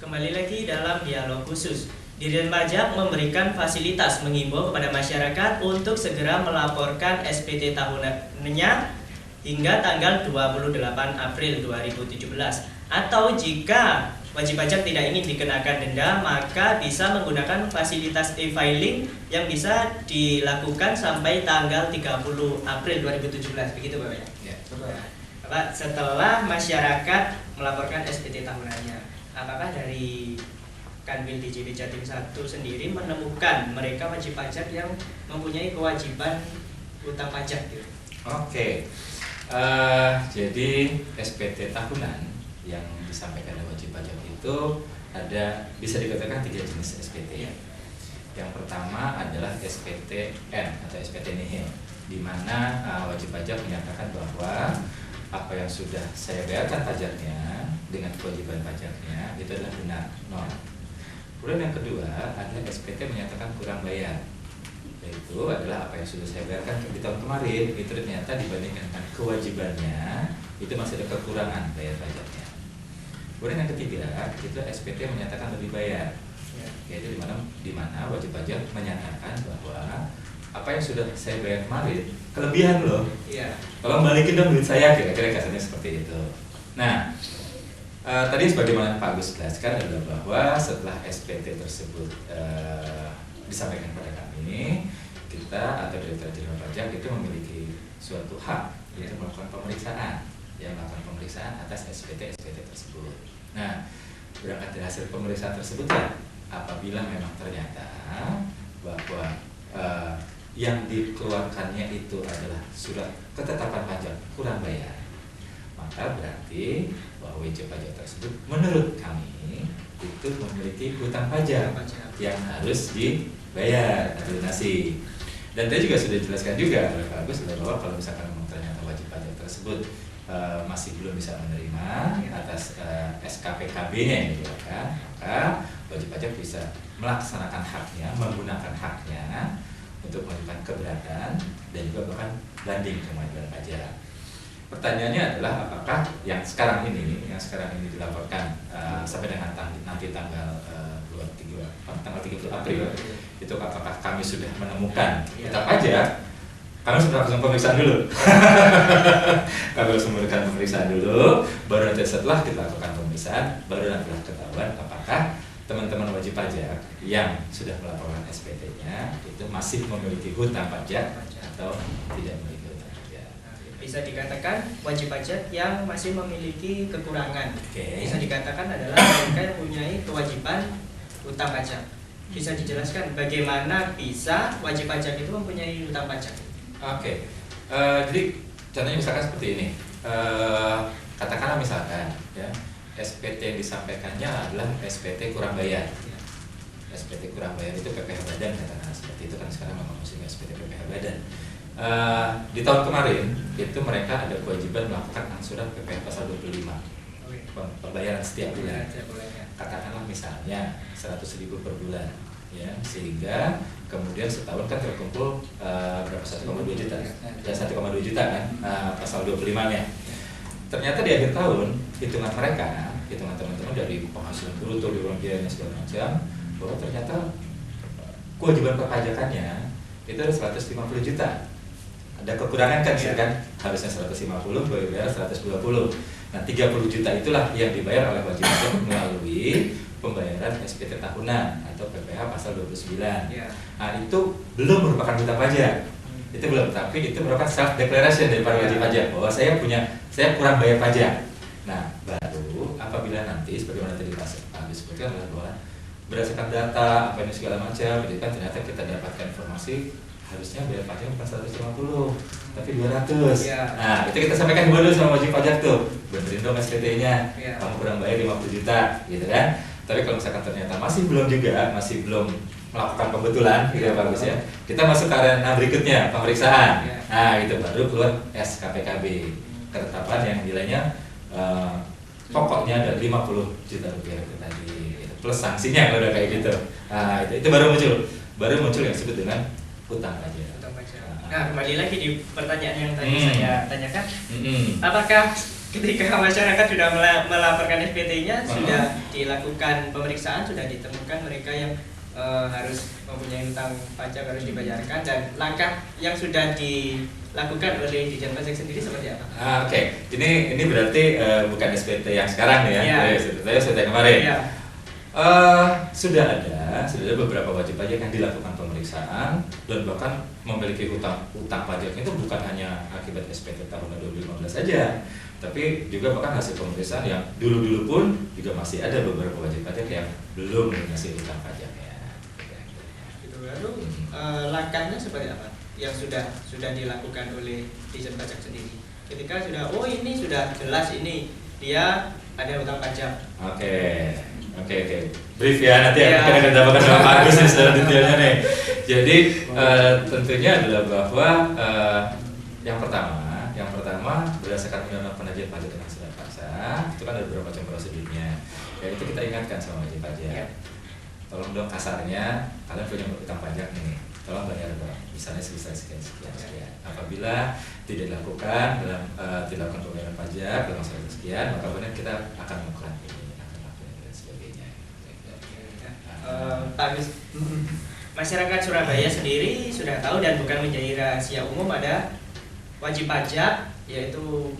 Kembali lagi dalam dialog khusus. Dirjen Pajak memberikan fasilitas mengimbau kepada masyarakat untuk segera melaporkan SPT tahunannya hingga tanggal 28 April 2017. Atau jika wajib pajak tidak ingin dikenakan denda, maka bisa menggunakan fasilitas e-filing yang bisa dilakukan sampai tanggal 30 April 2017. Begitu Bapak ya? Ya. Bapak, setelah masyarakat melaporkan SPT tahunannya, apakah dari Kanwil DJP Jatim 1 sendiri menemukan mereka wajib pajak yang mempunyai kewajiban utang pajak gitu? Oke. Jadi SPT tahunan yang disampaikan oleh wajib pajak itu ada, bisa dikatakan 3 jenis SPT. Yang pertama adalah SPT-N atau SPT nihil, di mana wajib pajak menyatakan bahwa apa yang sudah saya bayarkan pajaknya dengan kewajiban pajaknya itu adalah benar, nol. Kemudian yang kedua adalah SPT menyatakan kurang bayar, yaitu adalah apa yang sudah saya bayarkan di tahun kemarin itu ternyata dibandingkan dengan kewajibannya itu masih ada kekurangan bayar pajaknya. Kemudian yang ketiga itu SPT menyatakan lebih bayar, yaitu di mana wajib pajak menyatakan bahwa apa yang sudah saya bayar kemarin kelebihan loh, tolong balikin dong duit saya, kira-kira kasarnya seperti itu. Nah, tadi sebagaimana Pak Agus jelaskan adalah bahwa setelah SPT tersebut disampaikan kepada kami, kita atau Direktorat Jenderal Pajak itu memiliki suatu hak yaitu melakukan pemeriksaan, atas SPT tersebut. Nah, berangkat dari hasil pemeriksaan tersebut ya, apabila memang ternyata bahwa yang dikeluarkannya itu adalah surat ketetapan pajak kurang bayar, maka berarti bahwa wajib pajak tersebut menurut kami itu memiliki hutang pajak yang harus dibayar atau lunasi. Dan tadi juga sudah dijelaskan juga oleh Pak Agus bahwa kalau misalkan memang ternyata wajib pajak tersebut masih belum bisa menerima atas SKPKB-nya yang dikeluarkan, maka wajib pajak bisa melaksanakan haknya, menggunakan haknya untuk mengajukan keberatan dan juga bahkan banding kemajuan pajak. Pertanyaannya adalah apakah yang sekarang ini dilaporkan sampai dengan nanti tanggal 30 April itu apakah kami sudah menemukan hutang pajak? Kami sudah lakukan pemeriksaan dulu. Kami harus memberikan pemeriksaan dulu, baru nanti setelah kita lakukan pemeriksaan, baru nanti ketahuan apakah teman-teman wajib pajak yang sudah melaporkan SPT-nya itu masih memiliki hutang pajak atau tidak memiliki hutang pajak. Bisa dikatakan wajib pajak yang masih memiliki kekurangan. Bisa dikatakan adalah mereka yang mempunyai kewajiban hutang pajak. Bisa dijelaskan bagaimana bisa wajib pajak itu mempunyai hutang pajak? Oke. Jadi contohnya misalkan seperti ini. Katakanlah misalkan ya, SPT yang disampaikannya adalah SPT kurang bayar. SPT kurang bayar itu PPh badan, katakanlah seperti itu kan sekarang memang musimnya SPT PPh badan. Di tahun kemarin itu mereka ada kewajiban melakukan angsuran PPh pasal 25, pembayaran setiap bulan. Katakanlah misalnya 100.000 per bulan, ya, sehingga kemudian setahun kan terkumpul berapa 1,2 juta, ya 1,2 juta kan pasal 25-nya. Ternyata di akhir tahun hitungan teman-teman dari penghasilan bruto, biayanya segala macam, bahwa ternyata kewajiban perpajakannya itu ada 150 juta. Ada kekurangan kan, kan harusnya 150, bayar 120. Nah, 30 juta itulah yang dibayar oleh wajib pajak melalui pembayaran SPT tahunan atau PPh pasal 29. Nah, itu belum merupakan hutang pajak. Itu belum, tapi itu merupakan self declaration dari para wajib pajak bahwa saya kurang bayar pajak. Nah, baru apabila nanti sebagaimana tadi Pak Agus sebutkan adalah bahwa berdasarkan data apa ini segala macam, jadi kan ternyata kita dapatkan informasi harusnya bayar pajak bukan 150 tapi 200. Nah, itu kita sampaikan dulu sama wajib pajak tuh, benerin dong SPT-nya, kamu kurang bayar 50 juta gitu kan. Tapi kalau misalkan ternyata masih belum melakukan pembetulan gitu ya Pak Agus ya, kita masuk ke area berikutnya, pemeriksaan. Nah, itu baru keluar SKPKB, ketetapan yang nilainya pokoknya ada 50 juta rupiah itu tadi, plus sanksinya kalau udah kayak gitu. Nah, itu baru muncul yang disebut dengan hutang pajak. Nah, kembali lagi di pertanyaan yang tadi saya tanyakan, apakah ketika masyarakat sudah melaporkan SPT-nya, sudah dilakukan pemeriksaan, sudah ditemukan mereka yang harus mempunyai hutang pajak harus dibayarkan, dan langkah yang sudah dilakukan oleh Ditjen Pajak sendiri seperti apa? Oke. Ini berarti bukan SPT yang sekarang ya, saya sudah kemarin. Ya. Sudah ada beberapa wajib pajak yang dilakukan pemeriksaan dan bahkan memiliki utang pajak itu bukan hanya akibat SPT tahun 2015 saja, tapi juga bahkan hasil pemeriksaan yang dulu pun juga masih ada beberapa wajib pajak yang belum melunasi utang pajaknya. Lalu langkahnya seperti apa yang sudah dilakukan oleh Ditjen Pajak sendiri ketika sudah ini sudah jelas ini dia ada utang pajak? Oke. Brief ya, nanti akan ditambahkan sama Pak Agus secara detailnya nih. Jadi tentunya adalah bahwa yang pertama berdasarkan undang-undang penagihan pajak dengan surat paksa itu kan ada beberapa macam prosedurnya. Yaitu kita ingatkan sama wajib pajak. Tolong dong, kasarnya kalian punya utang pajak nih, tolong bayar dong, misalnya sebesar sekian. Apabila tidak dilakukan dilakukan pembayaran pajak dalam waktu sekian, maka benar kita akan melakukan ini, akan melakukan ini dan sebagainya. Pak Agus, masyarakat Surabaya sendiri sudah tahu dan bukan menjadi rahasia umum ada wajib pajak, yaitu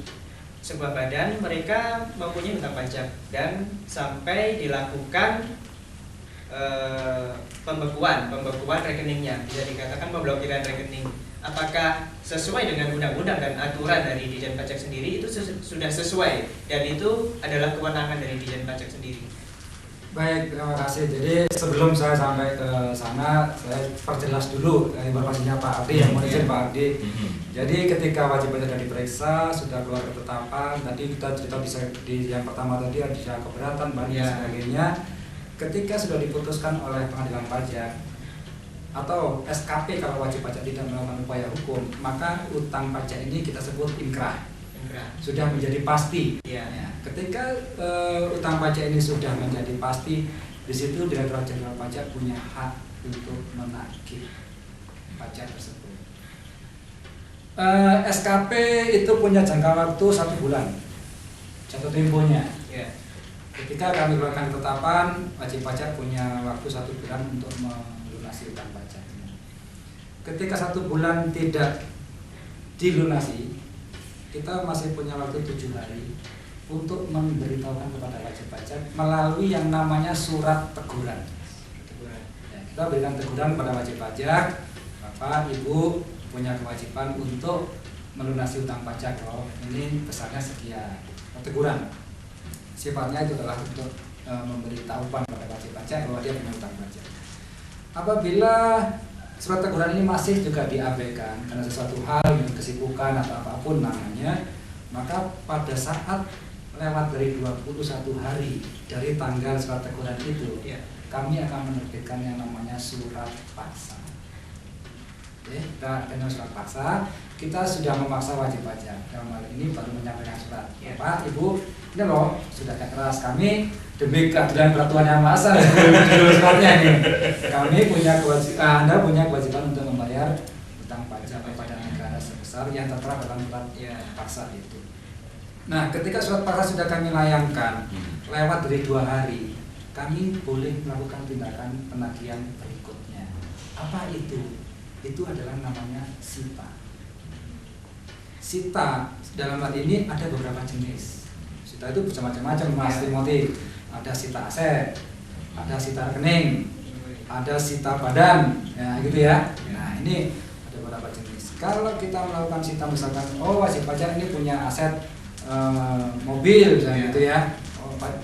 sebuah badan mereka mempunyai utang pajak dan sampai dilakukan pembekuan rekeningnya, bisa dikatakan pemblokiran rekening. Apakah sesuai dengan undang-undang dan aturan dari Ditjen Pajak sendiri? Itu sudah sesuai dan itu adalah kewenangan dari Ditjen Pajak sendiri. Baik, terima kasih. Jadi sebelum saya sampai ke sana, saya perjelas dulu informasinya Pak Ardi yang menurut Pak Ardi. Jadi ketika wajib pajak sudah diperiksa, sudah keluar ketetapan, tadi kita cerita di yang pertama tadi ada keberatan, banding dan sebagainya. Ketika sudah diputuskan oleh pengadilan pajak atau SKP kalau wajib pajak tidak melakukan upaya hukum, maka utang pajak ini kita sebut inkrah. Sudah menjadi pasti. Ketika utang pajak ini sudah menjadi pasti, di situ Direktorat Jenderal Pajak punya hak untuk menagih pajak tersebut. SKP itu punya jangka waktu 1 bulan, jatuh temponya. Ketika kami keluarkan ketetapan, wajib pajak punya waktu 1 bulan untuk melunasi utang pajaknya. Ketika 1 bulan tidak dilunasi, kita masih punya waktu 7 hari untuk memberitahukan kepada wajib pajak melalui yang namanya surat teguran. Kita berikan teguran kepada wajib pajak, Bapak, Ibu punya kewajiban untuk melunasi utang pajak. Ini besarnya sekian. Teguran. Sifatnya itu adalah untuk memberitahukan kepada wajib pajak bahwa dia punya utang pajak. Apabila surat teguran ini masih juga diabaikan karena sesuatu hal yang kesibukan atau apapun namanya, maka pada saat lewat dari 21 hari dari tanggal surat teguran itu, kami akan menerbitkan yang namanya surat paksa. Kita dengan surat paksa, kita sudah memaksa wajib pajak. Dalam hal ini baru menyampaikan surat, Pak, Ibu, ini loh sudah keras kami demi keadilan peraturan yang Maha Esa. Suratnya ini, kami punya kewajiban, Anda punya kewajiban untuk membayar utang pajak kepada negara sebesar yang tertera dalam surat paksa itu. Nah, ketika surat paksa sudah kami layangkan, lewat dari 2 hari, kami boleh melakukan tindakan penagihan berikutnya. Apa itu? Itu adalah namanya sita. Sita dalam hal ini ada beberapa jenis. Sita itu bisa macam-macam, Mas Timothy. Ada sita aset, ada sita rekening, ada sita badan, ya gitu ya. Nah, ini ada beberapa jenis. Kalau kita melakukan sita misalkan, wajib pajak ini punya aset mobil misalnya gitu ya.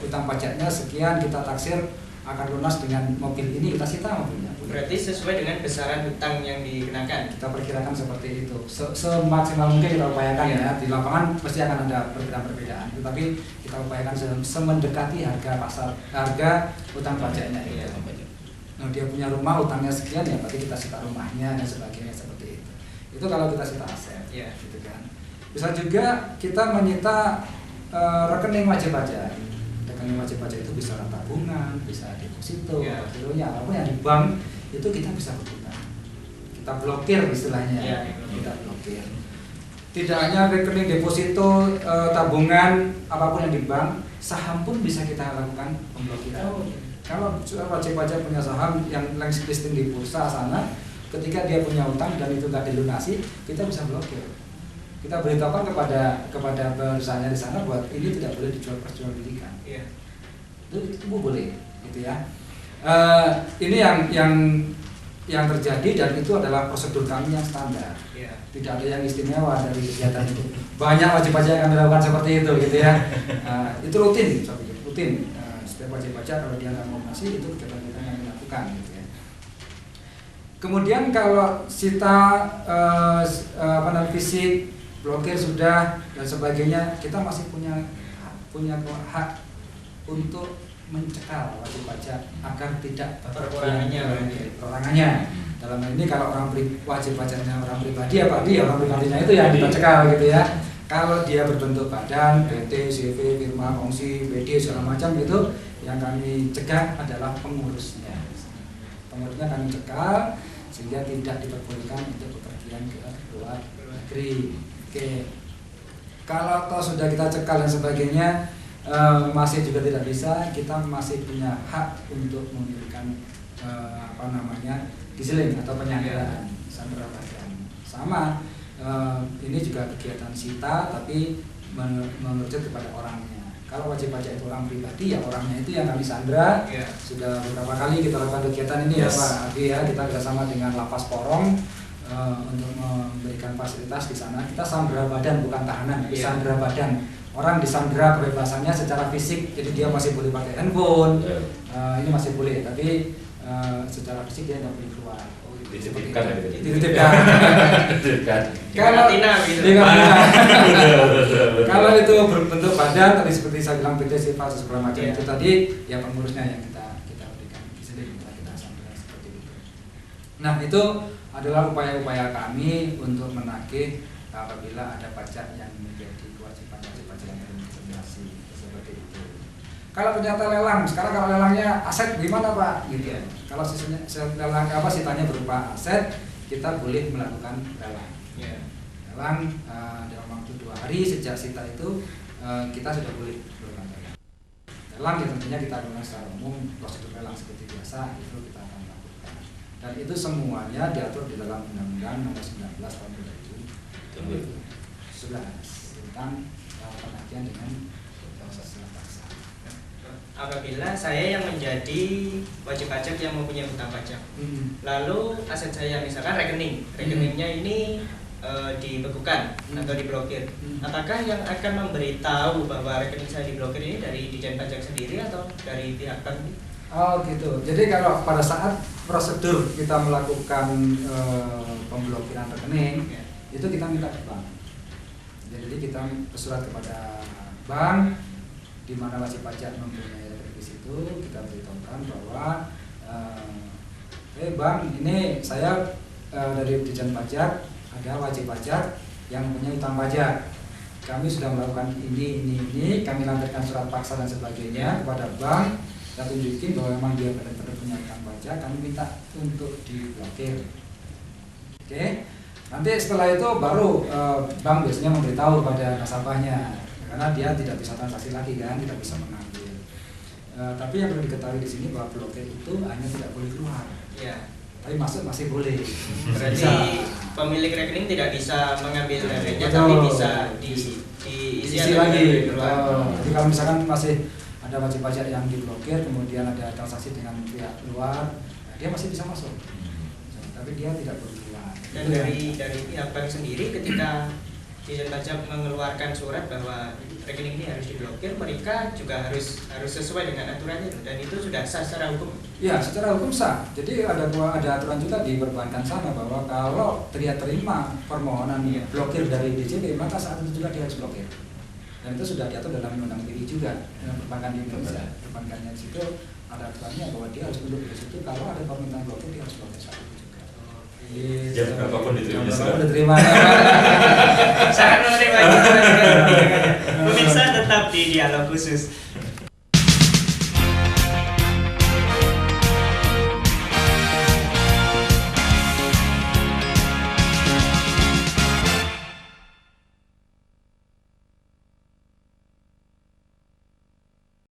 Utang pajaknya sekian, kita taksir akan lunas dengan mobil ini, kita sita mobilnya. Berarti sesuai dengan besaran hutang yang dikenakan. Kita perkirakan seperti itu. Semaksimal mungkin kita upayakan ya. Di lapangan pasti akan ada perbedaan-perbedaan. Tetapi kita upayakan semendekati harga utang pajaknya itu. Nah, dia punya rumah utangnya sekian ya, berarti kita sita rumahnya dan sebagainya seperti itu. Itu kalau kita sita aset, gitu kan. Bisa juga kita menyita rekening wajib pajak. Rekening wajib pajak itu bisa tabungan, bisa deposito, portofolionya, apapun yang di bank itu kita bisa berhutang. Kita blokir istilahnya, kita blokir. tidak hanya rekening deposito, tabungan, apapun yang di bank, saham pun bisa kita lakukan pemblokiran. Kalau wajib pajak punya saham yang listing di bursa sana, ketika dia punya utang dan itu nggak dilunasi, kita bisa blokir. Kita beritahukan kepada bursanya di sana buat ini tidak boleh dijual perjualbelikan. Iya. Itu boleh, gitu ya. Ini yang terjadi dan itu adalah prosedur kami yang standar. Iya. Tidak ada yang istimewa dari kegiatan itu. Banyak wajib pajak yang melakukan seperti itu, gitu ya. Itu rutin, rutin. Setiap wajib pajak kalau dia nggak mau ngasih, itu kegiatan-kegiatan yang dilakukan, gitu ya. Kemudian kalau sita fisik, blokir sudah dan sebagainya, kita masih punya hak untuk mencekal wajib pajak agar tidak perorangannya. Dalam hal ini kalau wajib pajaknya orang pribadi ya Pak dia orang pribadinya itu yang kita cekal, gitu ya. Kalau dia berbentuk badan, PT, CV, firma, kongsi, BD segala macam itu, yang kami cegah adalah pengurusnya. Pengurusnya kami cekal sehingga tidak diperbolehkan untuk bepergian ke luar negeri. Oke. Kalau toh sudah kita cekal dan sebagainya masih juga tidak bisa, kita masih punya hak untuk memberikan giseling atau penyanderaan, sandera badan. Sama, ini juga kegiatan sita tapi mengerucut kepada orangnya. Kalau wajib pajak itu orang pribadi, ya orangnya itu yang kami sandera. Yeah. Sudah beberapa kali kita lakukan kegiatan ini, yes. Ya Pak Adi ya, kita bersama dengan Lapas Porong untuk memberikan fasilitas di sana. Kita sandera badan bukan tahanan, yeah. Sandera badan. Orang disandera kebebasannya secara fisik, jadi dia masih boleh pakai handphone, ini masih boleh, tapi secara fisik dia nggak boleh keluar. Dititipkan ya? Dititipkan. Kalau itu berbentuk badan, tadi seperti saya bilang PT, sifat segala macam itu tadi, ya pengurusnya yang kita berikan giseling, kita sandera seperti itu. Nah itu adalah upaya-upaya kami untuk menagih apabila ada pajak yang menjadi kewajiban pajak yang terintegrasi seperti itu. Kalau ternyata lelang, sekarang kalau lelangnya aset gimana Pak? Gitu ya. Kalau lelang sitanya berupa aset, kita boleh melakukan lelang. Yeah. Lelang dalam waktu 2 hari sejak sita itu kita sudah boleh melakukan lelang. Lelang ya tentunya kita lakukan secara umum, prosedur lelang seperti biasa itu kita akan lakukan. Dan itu semuanya diatur di dalam Undang-Undang Nomor 19 Tahun 2011 tentang penagihan dengan proses paksa. Apabila saya yang menjadi wajib pajak yang mempunyai hutang pajak, lalu aset saya misalkan rekeningnya ini dibekukan atau diblokir, apakah yang akan memberitahu bahwa rekening saya diblokir ini dari Ditjen Pajak sendiri atau dari pihak bank? Oh gitu. Jadi kalau pada saat prosedur kita melakukan pemblokiran rekening, itu kita minta ke bank. Jadi kita bersurat kepada bank di mana wajib pajak mempunyai di situ, kita beritahukan bahwa bank ini saya dari Ditjen Pajak ada wajib pajak yang mempunyai utang pajak. Kami sudah melakukan ini, kami lampirkan surat paksa dan sebagainya kepada bank. Kita tunjukin bahwa memang dia benar-benar punya utang pajak, kami minta untuk diblokir. Oke. Nanti setelah itu baru bank biasanya memberitahu pada nasabahnya, karena dia tidak bisa transaksi lagi kan, tidak bisa mengambil. Tapi yang perlu diketahui di sini bahwa blokir itu hanya tidak boleh keluar. Ya. Tapi masuk masih boleh. Berarti pemilik rekening tidak bisa mengambil dananya, tapi bisa diisi lagi. Jadi kalau misalkan masih ada wajib pajak yang diblokir, kemudian ada transaksi dengan pihak luar, dia masih bisa masuk. Tapi dia tidak boleh keluar. Dan dari pihak bank sendiri ketika Ditjen Pajak mengeluarkan surat bahwa rekening ini harus diblokir, mereka juga harus sesuai dengan aturannya, dan itu sudah sah secara hukum. Ya, secara hukum sah. Jadi ada aturan juga di perbankan sana bahwa kalau dia terima permohonan blokir dari DJP, maka saat itu juga dia harus blokir. Dan itu sudah diatur dalam undang-undang BI juga. Perbankan di Indonesia, perbankannya di situ ada aturannya bahwa dia harus duduk di situ. Kalau ada permintaan blokir, dia harus blokir saat itu juga. Jam berapapun diterima. Sangat menerima. Pemirsa tetap di Dialog Khusus.